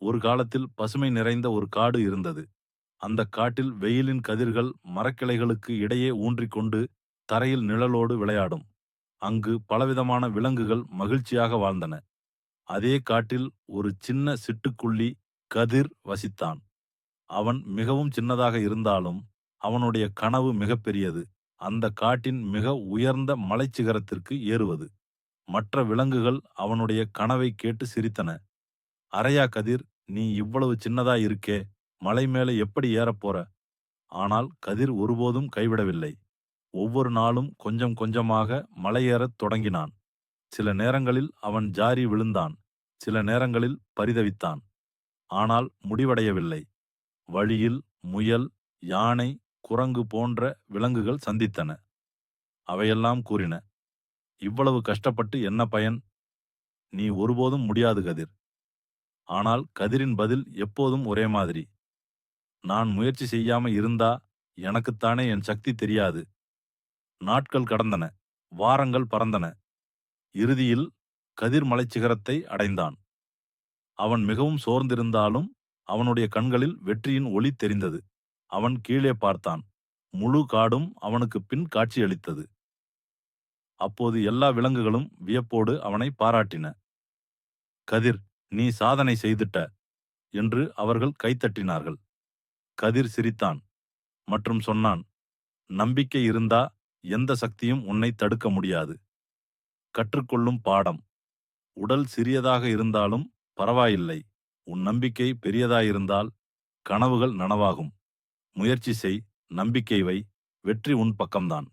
ஒரு காலத்தில் பசுமை நிறைந்த ஒரு காடு இருந்தது. அந்த காட்டில் வெயிலின் கதிர்கள் மரக்கிளைகளுக்கு இடையே ஊன்றிக்கொண்டு தரையில் நிழலோடு விளையாடும். அங்கு பலவிதமான விலங்குகள் மகிழ்ச்சியாக வாழ்ந்தன. அதே காட்டில் ஒரு சின்ன சிட்டுக்குள்ளி கதிர் வசித்தான். அவன் மிகவும் சின்னதாக இருந்தாலும் அவனுடைய கனவு மிகப்பெரியது. அந்த காட்டின் மிக உயர்ந்த மலைச்சிகரத்திற்கு ஏறுவது. மற்ற விலங்குகள் அவனுடைய கனவை கேட்டு சிரித்தன. "அரையா கதிர், நீ இவ்வளவு சின்னதாய் இருக்கே, மலை மேலே எப்படி ஏறப்போற?" ஆனால் கதிர் ஒருபோதும் கைவிடவில்லை. ஒவ்வொரு நாளும் கொஞ்சம் கொஞ்சமாக மலையேறத் தொடங்கினான். சில நேரங்களில் அவன் ஜாரி விழுந்தான். சில நேரங்களில் பரிதவித்தான். ஆனால் முடிவடையவில்லை. வழியில் முயல், யானை, குரங்கு போன்ற விலங்குகள் சந்தித்தன. அவையெல்லாம் கூறின, "இவ்வளவு கஷ்டப்பட்டு என்ன பயன்? நீ ஒருபோதும் முடியாது கதிர்." ஆனால் கதிரின் பதில் எப்போதும் ஒரே மாதிரி, "நான் முயற்சி செய்யாம இருந்தா எனக்குத்தானே என் சக்தி தெரியாது." நாட்கள் கடந்தன. வாரங்கள் பறந்தன. இறுதியில் கதிர் மலைச்சிகரத்தை அடைந்தான். அவன் மிகவும் சோர்ந்திருந்தாலும் அவனுடைய கண்களில் வெற்றியின் ஒளி தெரிந்தது. அவன் கீழே பார்த்தான். முழு காடும் அவனுக்கு பின் காட்சியளித்தது. அப்போது எல்லா விலங்குகளும் வியப்போடு அவனை பாராட்டின. "கதிர், நீ சாதனை செய்துட்ட" என்று அவர்கள் கைத்தட்டினார்கள். கதிர் சிரித்தான் மற்றும் சொன்னான், "நம்பிக்கை இருந்தா எந்த சக்தியும் உன்னை தடுக்க முடியாது." கற்றுக்கொள்ளும் பாடம்: உடல் சிறியதாக இருந்தாலும் பரவாயில்லை. உன் நம்பிக்கை பெரியதாயிருந்தால் கனவுகள் நனவாகும். முயற்சி செய், நம்பிக்கை வை, வெற்றி உன் பக்கம்தான்.